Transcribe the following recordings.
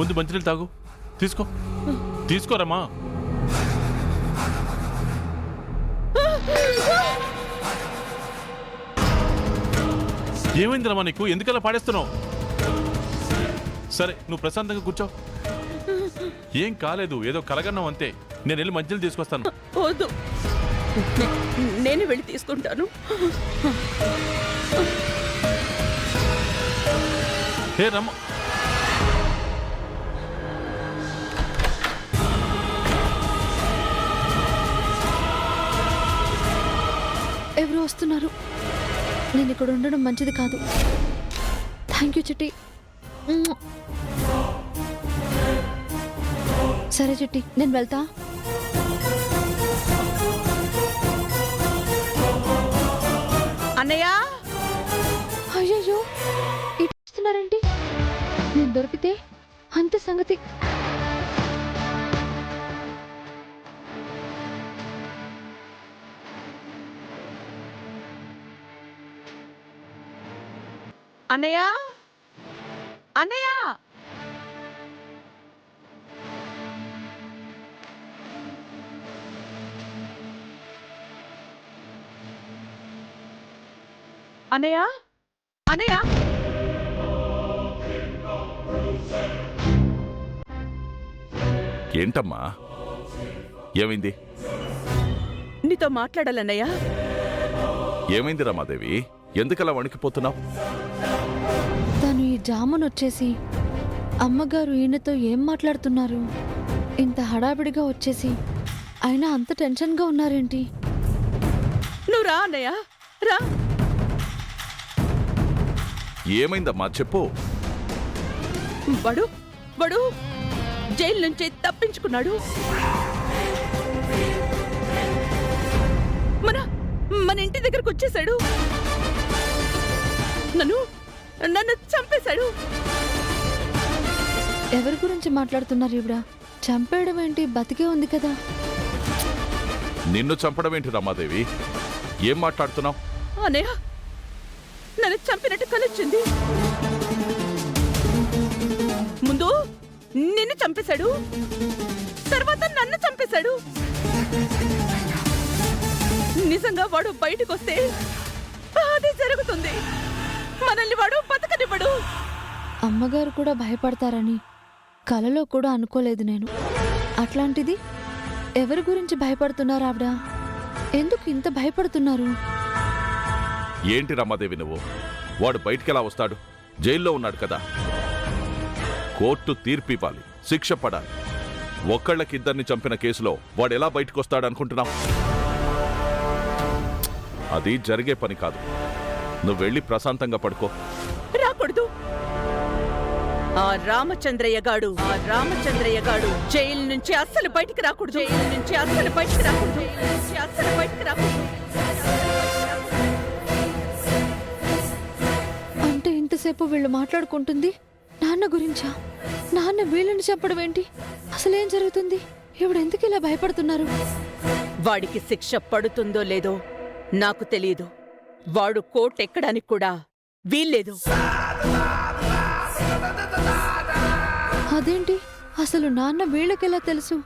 ముందు మంచినీళ్ళు తాగు. తీసుకో, తీసుకోరమ్మా. ఏమైందిరమ్మా నీకు? ఎందుకలా పాడేస్తున్నావు? సరే, నువ్వు ప్రశాంతంగా కూర్చో. ఏం కాలేదు, ఏదో కలగన్నావు అంతే. నేను వెళ్ళి మంచినీళ్ళు తీసుకొస్తాను. వద్దు, నేనే వెళ్ళి తీసుకుంటాను. హే రమ్మ, ఎవరు వస్తున్నారు? నేను ఇక్కడ ఉండడం మంచిది కాదు. థ్యాంక్ యూ చిట్టి. సరే చిట్టి, నేను వెళ్తా. అన్నయ్య, అయ్యయ్యో, ఇస్తున్నారేంటి? నేను దొరికితే అంతే సంగతి. అన్నయ్య, అన్నయ్య, అన్నయ్య, అన్నయ్య. ఏంటమ్మా, ఏమైంది? నీతో మాట్లాడాలన్నయ్య. ఏమైంది రమాదేవి? ఎందుకలా వణికిపోతున్నావు? తను ఈ జామున్ వచ్చేసి అమ్మగారు ఈయనతో ఏం మాట్లాడుతున్నారు? ఇంత హడావిడిగా వచ్చేసి అయినా అంత టెన్షన్గా ఉన్నారేంటి? నువ్వు రా అన్నయ్య, రా. ఏమైందమ్మా చెప్పు. వాడు వాడు జైలు నుంచి తప్పించుకున్నాడు. మన మన ఇంటి దగ్గరకు వచ్చేసాడు. నన్ను నన్ను చంపేశాడు. ఎవరి గురించి మాట్లాడుతున్నారు ఇవిడ? చంపేయడం ఏంటి? బతికే ఉంది కదా. నిన్ను చంపడం ఏంటి రమాదేవి? ఏం మాట్లాడుతున్నావు? అన్నయ్య, నన్ను చంపినట్టు కలొచ్చింది. ముందు నిన్ను చంపేశాడు, తర్వాత నన్ను చంపేశాడు. నిజంగా వాడు బయటకు వస్తే అదే జరుగుతుంది. మనల్ని వాడు బతకనివ్వడు. అమ్మగారు కూడా భయపడతారని కలలో కూడా అనుకోలేదు నేను. అట్లాంటిది ఎవరి గురించి భయపడుతున్నారు ఆవిడ? ఎందుకు ఇంత భయపడుతున్నారు? ఏంటి రమాదేవి నువ్వు? వాడు బయటికెలా వస్తాడు? జైల్లో ఉన్నాడు కదా. కోర్టు తీర్పు ఇవ్వాలి, శిక్ష పడాలి. ఒక్కళ్ళకిద్దరిని చంపిన కేసులో వాడు ఎలా బయటకు వస్తాడనుకుంటున్నావు? అది జరిగే పని కాదు. నువ్వు వెళ్ళి ప్రశాంతంగా పడుకో. రాకూడదు. ఆ రామచంద్రయ్య గాడు జైలు నుంచి అస్సలు బయటికి రాకూడదు. అంటే ఇంతసేపు వీళ్ళు మాట్లాడుకుంటుంది నాన్న గురించా? నాన్న వీళ్ళని చెప్పడం ఏంటి? అసలేం జరుగుతుంది? ఇప్పుడు ఎందుకు ఇలా భయపడుతున్నారు? వాడికి శిక్ష పడుతుందో లేదో నాకు తెలియదు. వాడు కోర్టు ఎక్కడానికి కూడా వీల్లేదు. అదేంటి? అసలు నాన్న వీళ్ళకెలా తెలుసు?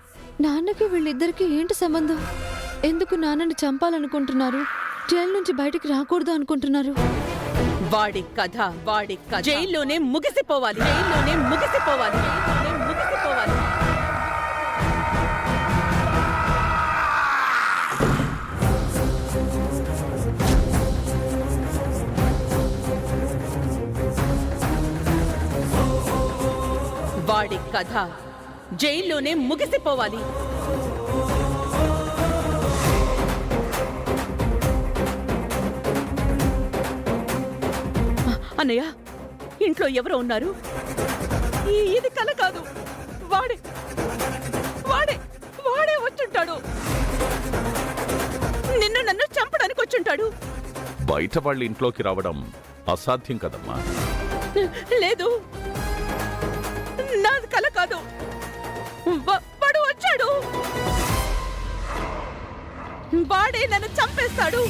నాన్నకి వీళ్ళిద్దరికి ఏంటి సంబంధం? ఎందుకు నాన్నని చంపాలనుకుంటున్నారు? జైలు నుంచి బయటికి రాకూడదు అనుకుంటున్నారు? వాడి కథ జైల్లోనే ముగిసిపోవాలి. వాడి కథ జైల్లోనే ముగిసిపోవాలి. అన్నయ్య, ఇంట్లో ఎవరో ఉన్నారు. ఇది కల కాదు. వాడే వాడే వాడే వచ్చుంటాడు. నిన్ను నన్ను చంపడానికి వచ్చుంటాడు. బయట వాళ్ళ ఇంట్లోకి రావడం అసాధ్యం కదమ్మా. లేదు, నాది కల కాదు. వాడు వచ్చాడు. వాడే నన్ను చంపేస్తాడు.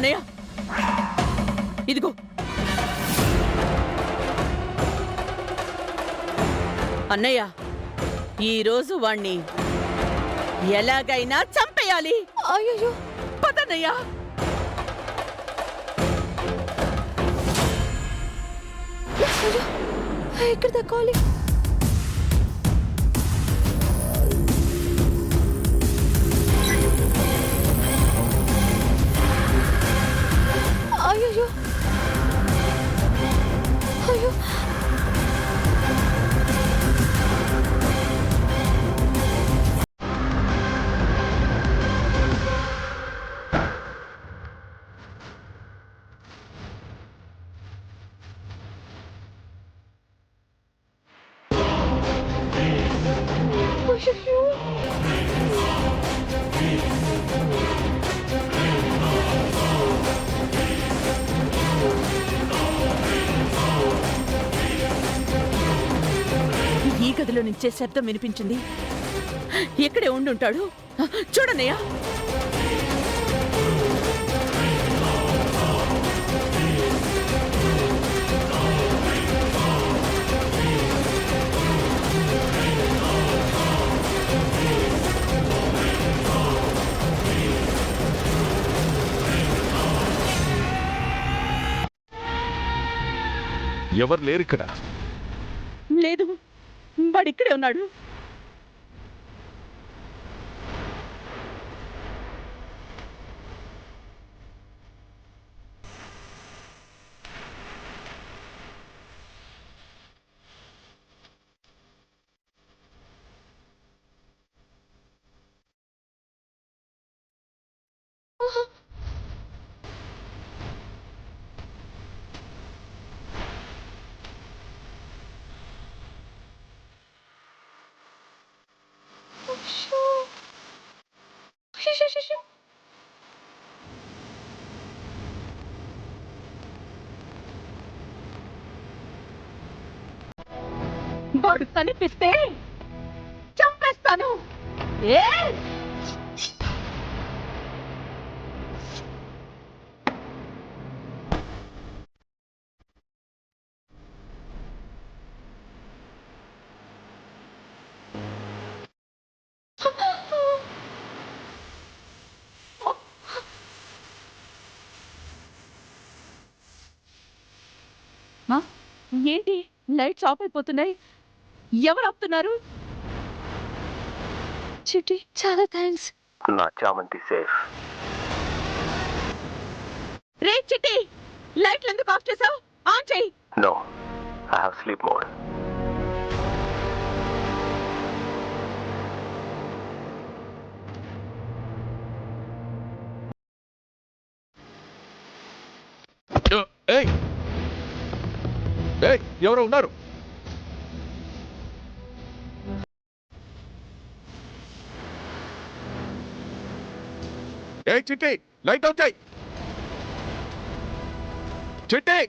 అన్నయ్య ఇదిగో అన్నయ్య ఈరోజు వాణ్ణి ఎలాగైనా చంపేయాలి. అయ్యో పదన్నయ్యా. ఎక్కడ దక్కాలి? అయ్యో అయ్యో అయ్యో ఈ గదిలో నుంచే శబ్దం వినిపించింది. ఎక్కడే ఉండుంటాడు. చూడన్నయ్యా. ఎవరు లేరు ఇక్కడ. లేదు, వాడిక్కడే ఉన్నాడు. వాడు కనిపిస్తే చంపేస్తాను. ఏంటి లైట్స్ ఆఫ్ అయిపోతున్నాయి? ఎవరు ఆపుతున్నారు? చిట్టి, చాలా థ్యాంక్స్. నా చామంతి సేఫ్. రే చిట్టి, లైట్లు ఎందుకు ఆఫ్ చేసావు? ఆన్ చెయ్యి. No, I have sleep mode. ఏయ్ ఏయ్, ఎవరో ఉన్నారు. ఏ చిట్టి, లైట్ ఆఫ్ చేయి. చిట్టి,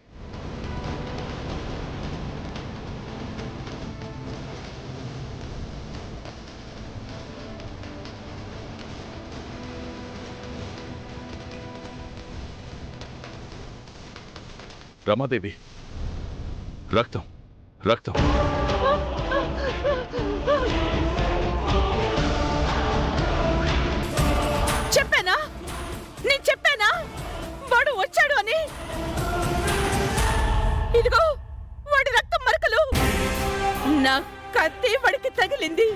రమాదేవి, రక్తం రక్తం. చెప్పానా? నేను చెప్పానా వాడు వచ్చాడు అని? ఇదిగో వాడి రక్తం మరకలు. నా కత్తి వాడికి తగిలింది.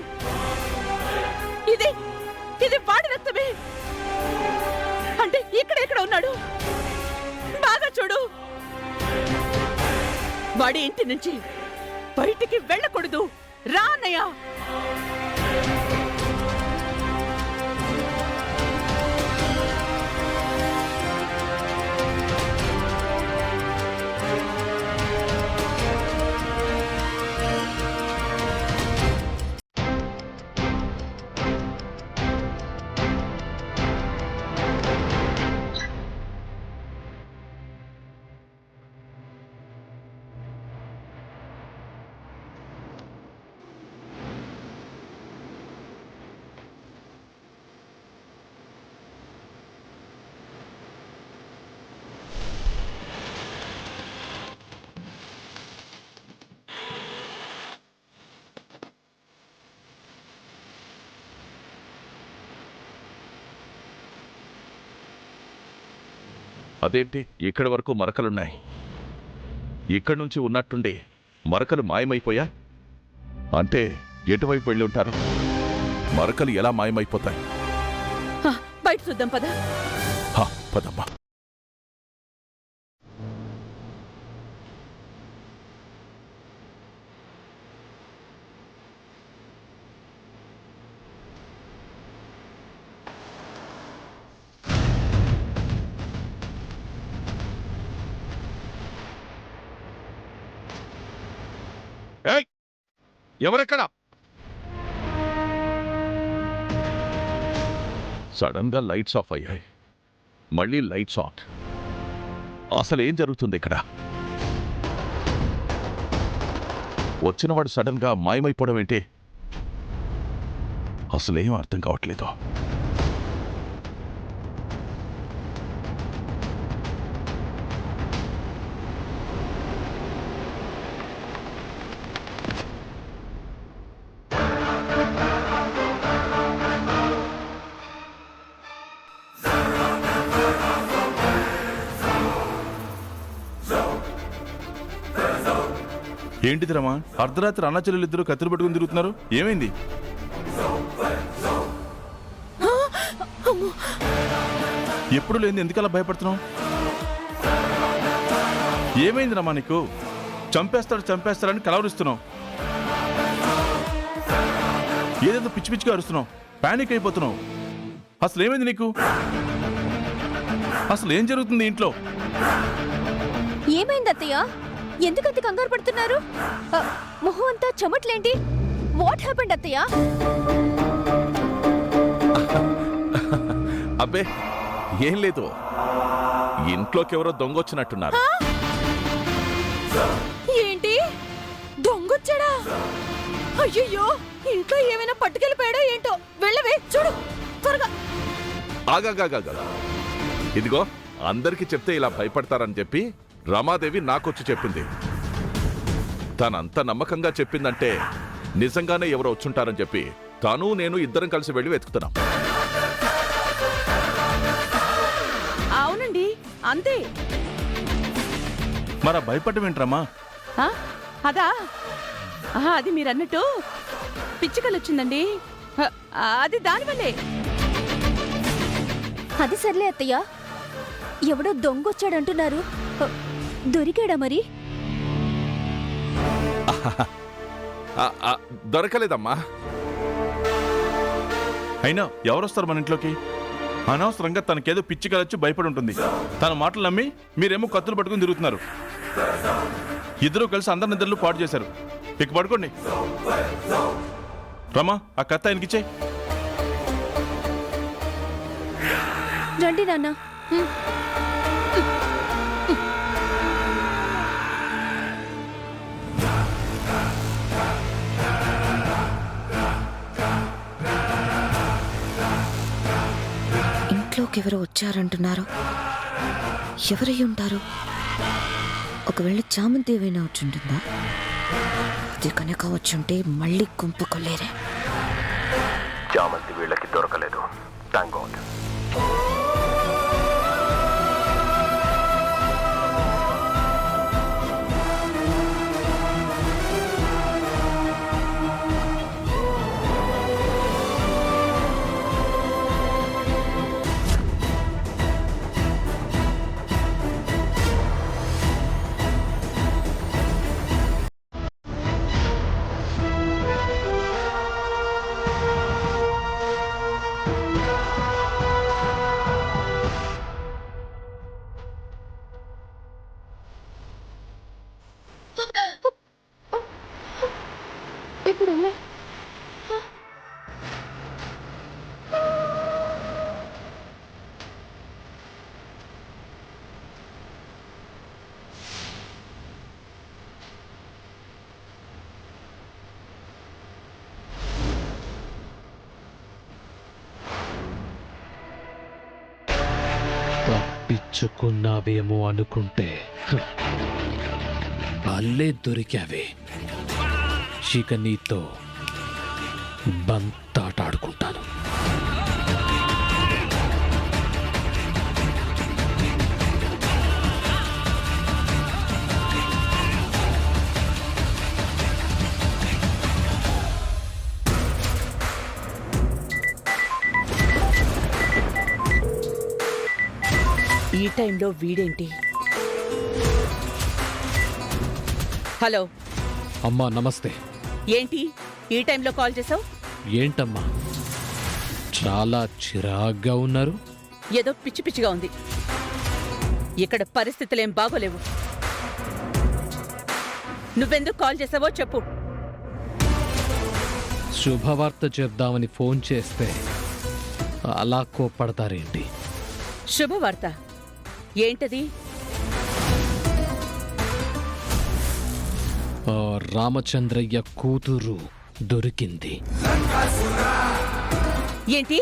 ఇది ఇది వాడి రక్తమే. అంటే ఇక్కడ ఉన్నాడు. బాగా చూడు. వాడి ఇంటి నుంచి బయటికి వెళ్ళకూడదు. రా అన్నయ్య. అదేంటి ఇక్కడి వరకు మరకలున్నాయి? ఇక్కడి నుంచి ఉన్నట్టుండి మరకలు మాయమైపోయా? అంటే ఎటువైపు వెళ్ళి ఉంటారు? మరకలు ఎలా మాయమైపోతాయి? హ, బయట చూద్దాం పద. హా, పదమ్మా. ఏయ్, ఎవరెక్కడ? సడన్ గా లైట్స్ ఆఫ్ అయ్యాయి, మళ్ళీ లైట్స్ ఆన్. అసలు ఏం జరుగుతుంది ఇక్కడ? వచ్చినవాడు సడన్ గా మాయమైపోవడం ఏంటి? అసలేం అర్థం కావట్లేదు. ఏంటిది రమా? అర్ధరాత్రి అన్న చెల్లెలిద్దరూ కత్తులు పట్టుకుని తిరుగుతున్నారు. ఏమైంది? ఎప్పుడు లేని ఎందుకలా భయపడుతున్నావు? ఏమైంది రమా నీకు? చంపేస్తాడని కలవరిస్తున్నావు. ఏదేదో పిచ్చి పిచ్చిగా అరుస్తున్నావు, పానిక్ అయిపోతున్నావు. అసలు ఏమైంది నీకు? అసలు ఏం జరుగుతుంది ఇంట్లో? ఏమైంది అత్తయ్య? ఎందుకంత కంగారు పడుతున్నారు? మొహం అంతా చెమట్లేంటి? వాట్ హ్యాపెండ్ అత్తయ్య? అబ్బే ఏం లేదు, ఇంట్లోకి ఎవరో దొంగొచ్చినట్టున్నారు. ఏంటి? దొంగొచ్చాడా? అయ్యయ్యో, ఇంట్లో ఏమైనా పట్టుకెళ్ళిపోయాడో ఏంటో. వెళ్ళవే, చూడు త్వరగా. ఆగాగాగా, ఇదిగో అందరికి చెప్తే ఇలా భయపడతారని చెప్పి రమాదేవి నాకొచ్చి చెప్పింది. తనంత నమ్మకంగా చెప్పిందంటే నిజంగానే ఎవరో వచ్చుంటారని చెప్పి తను నేను ఇద్దరం కలిసి వెళ్ళి వెతుకుతున్నాం. అవునండి, అంతే. మరా భయపడటం ఏంట్రమ్మా? అదా, అది మీరన్నట్టు పిచ్చికలొచ్చిందండి. అది దానివల్లే. అది సర్లే అత్తయ్య, ఎవడో దొంగొచ్చాడంటున్నారు. దొరికాడా మరి? దొరకలేదమ్మా. అయినా ఎవరొస్తారు మన ఇంట్లోకి? అనవసరంగా తనకేదో పిచ్చి కలొచ్చి భయపడి ఉంటుంది. తన మాటలు నమ్మి మీరేమో కత్తులు పట్టుకుని తిరుగుతున్నారు. ఇద్దరూ కలిసి అందరి నిద్రలు పాడు చేశారు. ఇక పడుకోండి. రమా, ఆ కత్త ఆయనకిచ్చే. రండి నాన్న. ఇంట్లోకి ఎవరో వచ్చారంటున్నారు. ఎవరై ఉంటారు? ఒకవేళ చామంతి ఏమైనా వచ్చుంటుందా? అది కనుక వచ్చుంటే మళ్ళీ గుంపు కొల్లేరే. చామంతి వీళ్ళకి దొరకలేదు. Thank God. తప్పించుకున్నావేమో అనుకుంటే అల్లే దొరికావే. ఇక నీతో బంతాటాడుకుంటాను. ఈ టైంలో వీడేంటి? హలో, అమ్మా నమస్తే. ఏంటి ఈ టైంలో కాల్ చేసావు? ఏంటమ్మా చాలా చిరాగ్గా ఉన్నారు? ఏదో పిచ్చి పిచ్చిగా ఉంది. ఇక్కడ పరిస్థితులేం బాగోలేవు. నువ్వెందుకు కాల్ చేసావో చెప్పు. శుభవార్త చెప్దామని ఫోన్ చేస్తే అలా కోప్పడతారేంటి? శుభవార్త ఏంటది? ఆ రామచంద్రయ్య కూతురు దొరికింది. ఏంటి?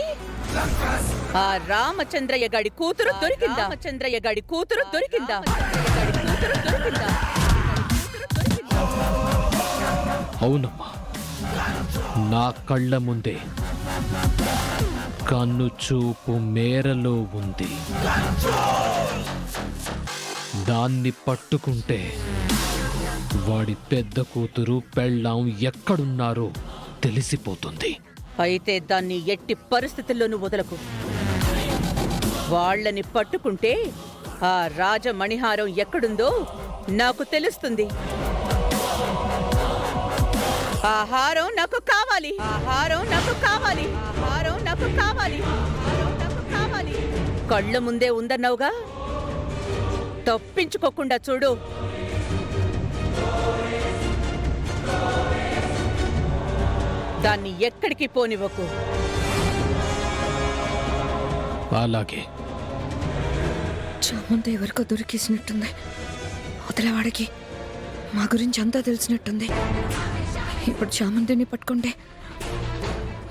ఆ రామచంద్రయ్య గాడి కూతురు దొరికిందా? రామచంద్రయ్య గాడి కూతురు దొరికిందా? అవునమ్మా, నా కళ్ళ ముందే కన్ను చూపు మేరలో ఉంది. దాన్ని పట్టుకుంటే వాడి పెద్ద కూతురు పెళ్ళాం ఎక్కడున్నారో తెలిసిపోతుంది. అయితే దాన్ని ఎట్టి పరిస్థితుల్లోనూ వదలకు. వాళ్ళని పట్టుకుంటే ఆ రాజమణిహారం ఎక్కడుందో నాకు తెలుస్తుంది. ఆహారం నాకు కావాలి. ఆహారం నాకు కావాలి. ఆహారం నాకు కావాలి. ఆహారం నాకు కావాలి. కళ్ళ ముందే ఉందన్నావుగా, తప్పించుకోకుండా చూడు. దాన్ని ఎక్కడికి పోనివ్వకు. అలాగే. చామంతి ఎవరికో దొరికేసినట్టుంది. వదిలేవాడికి మా గురించి అంతా తెలిసినట్టుంది. ఇప్పుడు చామంతిని పట్టుకుంటే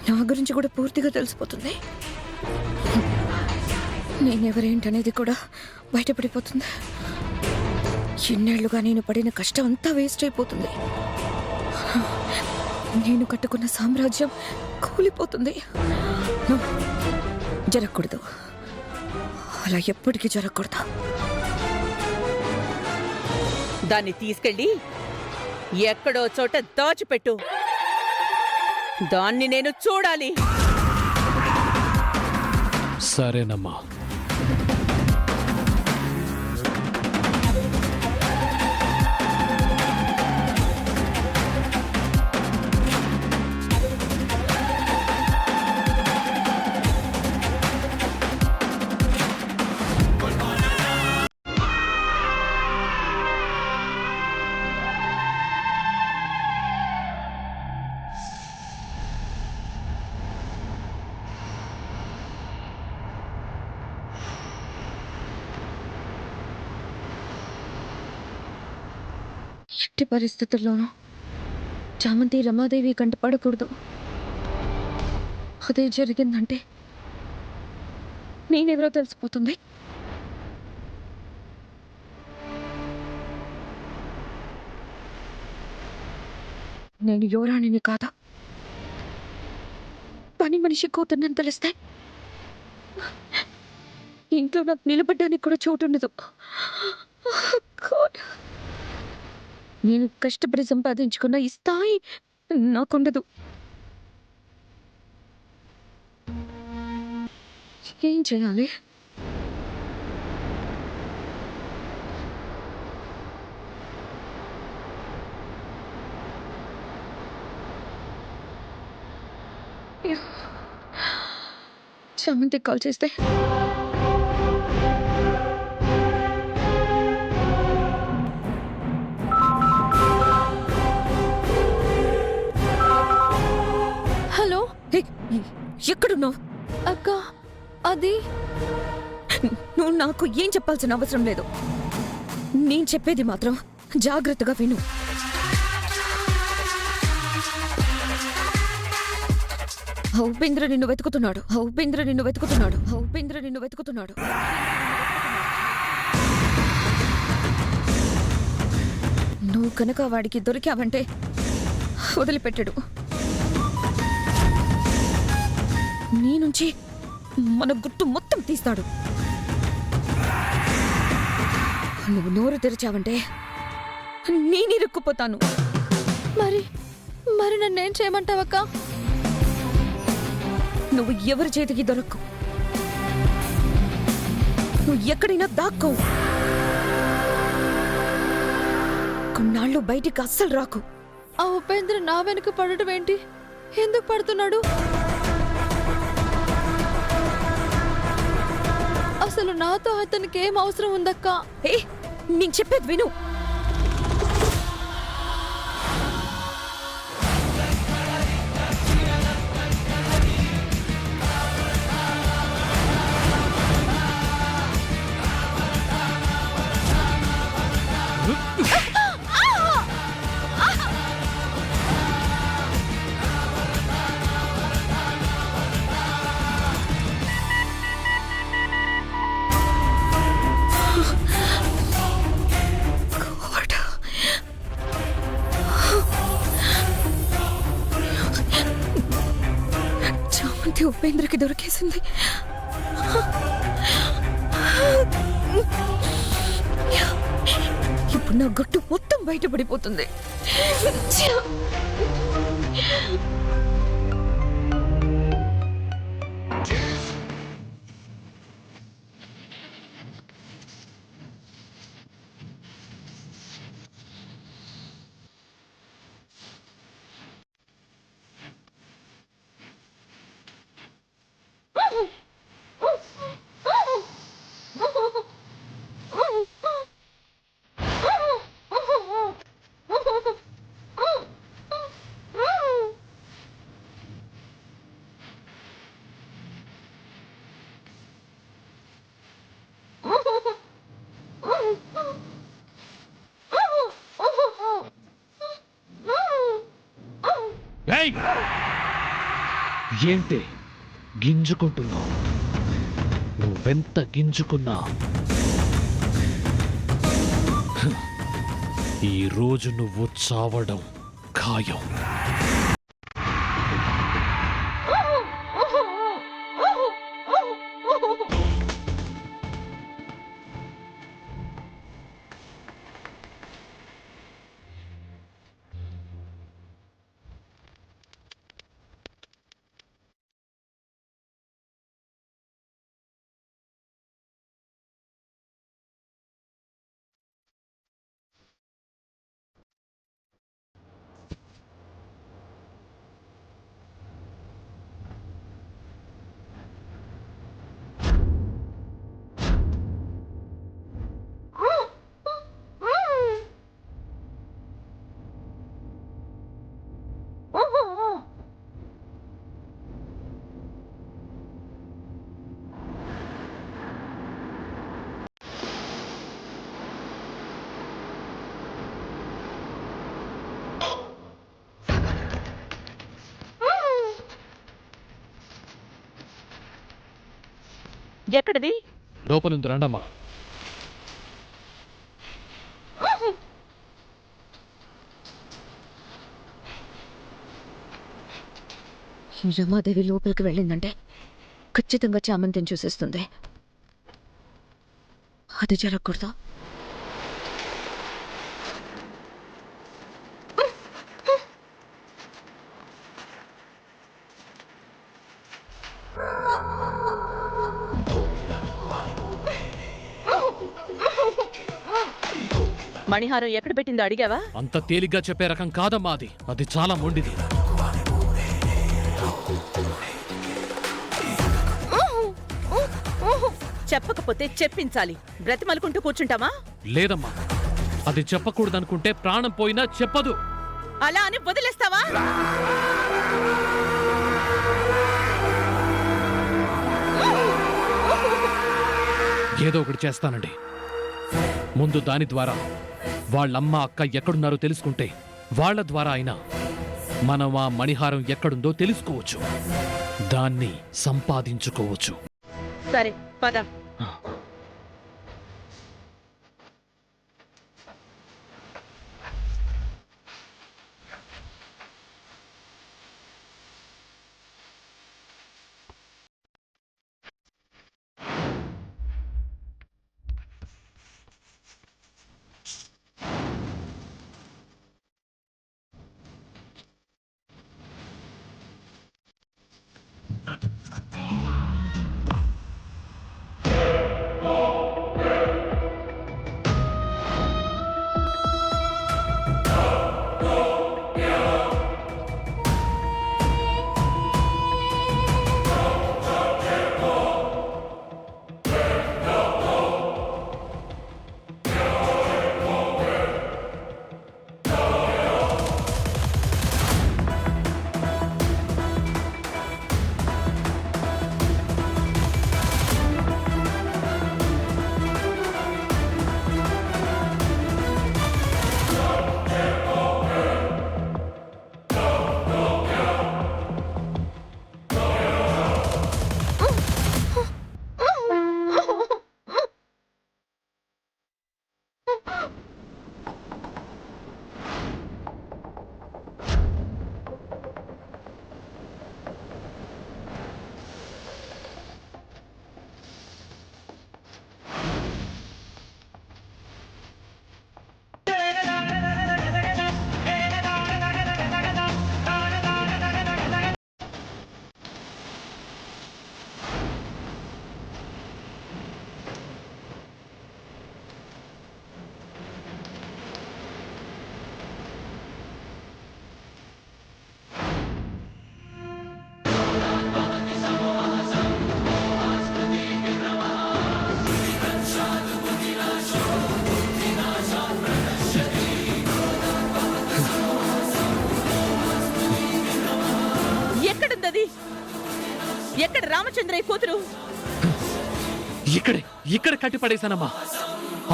నా గురించి కూడా పూర్తిగా తెలిసిపోతుంది. నేనెవరేంటనేది కూడా బయటపడిపోతుంది. ఇన్నేళ్లుగా నేను పడిన కష్టం అంతా వేస్ట్ అయిపోతుంది. నేను కట్టుకున్న సామ్రాజ్యం కూలిపోతుంది. జరగకూడదు. అలా ఎప్పటికీ జరగకూడదు. దాన్ని తీసుకెళ్ళి ఎక్కడో చోట దాచిపెట్టు. దాన్ని నేను చూడాలి. సరేనమ్మా. ఎట్టి పరిస్థితుల్లోనూ చామంతి రమాదేవి కంట పడకూడదు. అదే జరిగిందంటే నేనెవరో తెలిసిపోతుంది. నేను యువరాణిని కాదా, పని మనిషి కూతుర్నని తెలిస్తే ఇంట్లో నాకు నిలబడ్డానికి కూడా చోటుండదు. నేను కష్టపడి సంపాదించుకున్న ఈ స్థాయి నాకుండదు. ఏం చేయాలి? చామంతి కాల్ చేస్తే హలో ఎక్కడున్నావు? అక్క, అది నువ్వు నాకు ఏం చెప్పాల్సిన అవసరం లేదు. నేను చెప్పేది మాత్రం జాగ్రత్తగా విను. ఉపేంద్ర నిన్ను వెతుకుతున్నాడు. ఉపేంద్ర నిన్ను వెతుకుతున్నాడు. ఉపేంద్ర నిన్ను వెతుకుతున్నాడు. నువ్వు కనుక వాడికి దొరికావంటే వదిలిపెట్టడు. నీ నుంచి మన గుట్టు మొత్తం తీస్తాడు. నువ్వు నోరు తెరిచావంటే నేనిరుక్కుపోతాను. మరి మరి నన్నేం చేయమంటావక్క? నువ్వు ఎవరి చేతికి దొరక్కు. నువ్వు ఎక్కడైనా దాక్కో. కొన్నాళ్ళు బయటికి అస్సలు రాకు. ఆ ఉపేంద్ర నా వెనుక పడటం ఏంటి? ఎందుకు పడుతున్నాడు? అసలు నాతో అతనికి ఏం అవసరం ఉందక్కా? నేను చెప్పేది విను. చామంతి ఉపేంద్రకి దొరికేసింది. ఇప్పుడు నా గట్టు మొత్తం బయటపడిపోతుంది. ఏయ్! ఏంటి గింజుకుంటున్నావు? నువ్వెంత గింజుకున్నా ఈ రోజు నువ్వు చావడం ఖాయం. ఎక్కడిది? లోపలుంది, రండమ్మా. రమాదేవి లోపలికి వెళ్ళిందంటే ఖచ్చితంగా చామంతిని చూసేస్తుంది. అది జరగకూడదు. మణిహారం ఎక్కడ పెట్టిందో అడిగావా? అంత తేలిగ్గా చెప్పే రకం కాదమ్మా అది. అది చాలా మొండిది. చెప్పకపోతే చెప్పించాలి. బ్రతిమలుకుంటూ కూర్చుంటామా? లేదమ్మా, అది చెప్పకూడదనుకుంటే ప్రాణం పోయినా చెప్పదు. అలా అని వదిలేస్తావా? ఏదో ఒకటి చేస్తానండి. ముందు దాని ద్వారా వాళ్ళమ్మ అక్క ఎక్కడున్నారో తెలుసుకుంటే వాళ్ళ ద్వారా అయినా మనం ఆ మణిహారం ఎక్కడుందో తెలుసుకోవచ్చు, దాన్ని సంపాదించుకోవచ్చు. సరే పద. నీ కూతురు? ఇక్కడే కట్టి పడేశానమ్మా.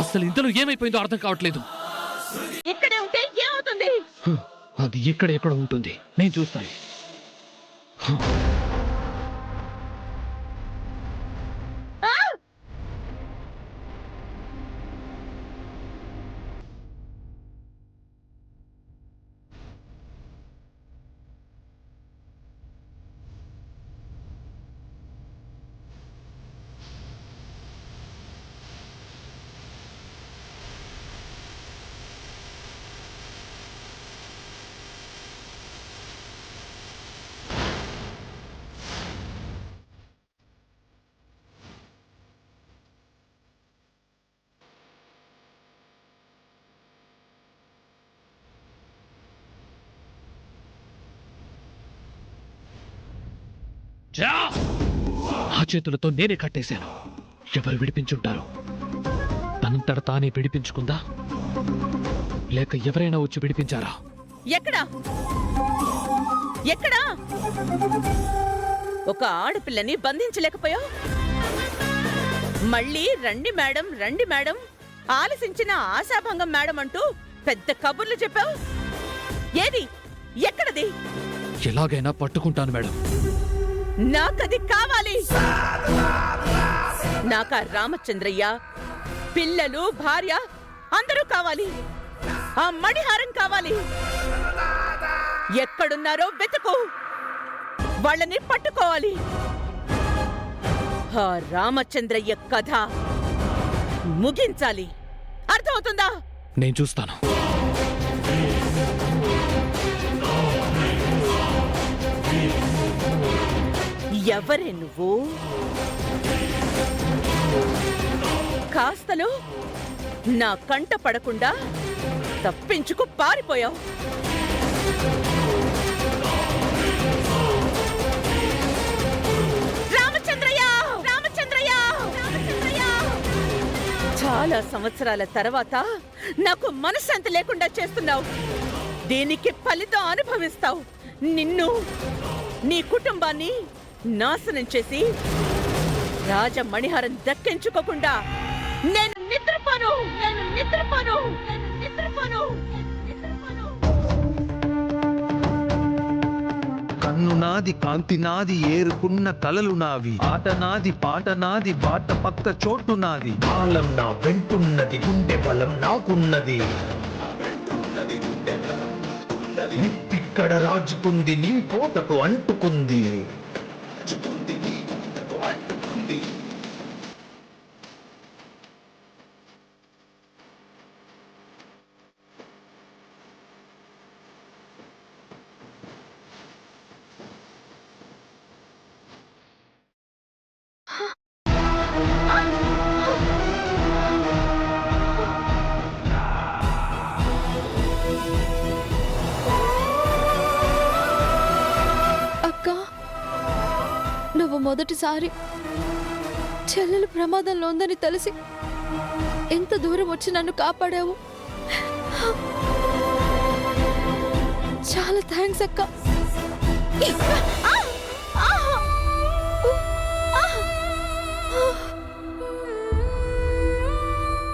అసలు ఇంతలో ఏమైపోయిందో అర్థం కావట్లేదు. ఇక్కడే ఉంటే ఏమవుతుంది? అది ఎక్కడ ఉంటుంది, నేను చూస్తాను. ఆ చేతులతో నేనే కట్టేశాను. ఎవరు విడిపించుంటారు? తనంతట తానే విడిపించుకుందా, లేక ఎవరైనా వచ్చి విడిపించారా? ఎక్కడా ఎక్కడా ఒక ఆడపిల్లని బంధించలేకపోయావు? మళ్ళీ రండి మేడం, ఆలసించిన ఆశాభంగం మేడం అంటూ పెద్ద కబుర్లు చెప్పావు. ఏది? ఎక్కడది? ఎలాగైనా పట్టుకుంటాను మేడం. నాకది కావాలి. నాకా రామచంద్రయ్య, పిల్లలు, భార్య అందరూ కావాలి. ఆ మణిహారం కావాలి. ఎక్కడున్నారో వెతుకు, వాళ్ళని పట్టుకోవాలి. ఆ రామచంద్రయ్య కథ ముగించాలి. అర్థమవుతుందా? నేను చూస్తాను. ఎవరే నువ్వు? కాస్తలో నా కంట పడకుండా తప్పించుకు పారిపోయావు. రామచంద్రయ్య! చాలా సంవత్సరాల తర్వాత నాకు మనశ్శాంతి లేకుండా చేస్తున్నావు. దీనికి ఫలితం అనుభవిస్తావు. నిన్ను, నీ కుటుంబాన్ని నాశనం చేసి రాజమణిహారం దక్కించుకోకుండా నేను నిద్రపోను. కన్ను నాది, కాంతి నాది, ఏరుకున్న కలలు నావి. ఆట నాది, పాట నాది, బాట పక్క చోటు నాది. కాలం నా వెంటున్నది, గుండె బలం నాకున్నది. నిప్పిక్కడ రాజుకుంది, నీ కోటకు అంటుకుంది. నువ్వు మొదటిసారి చెల్లెలు ప్రమాదంలో ఉందని తెలిసి ఎంత దూరం వచ్చి నన్ను కాపాడావు. చాలా థ్యాంక్స్ అక్క.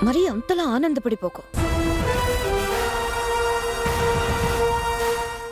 మరి అంతలా ఆనందపడిపోకు.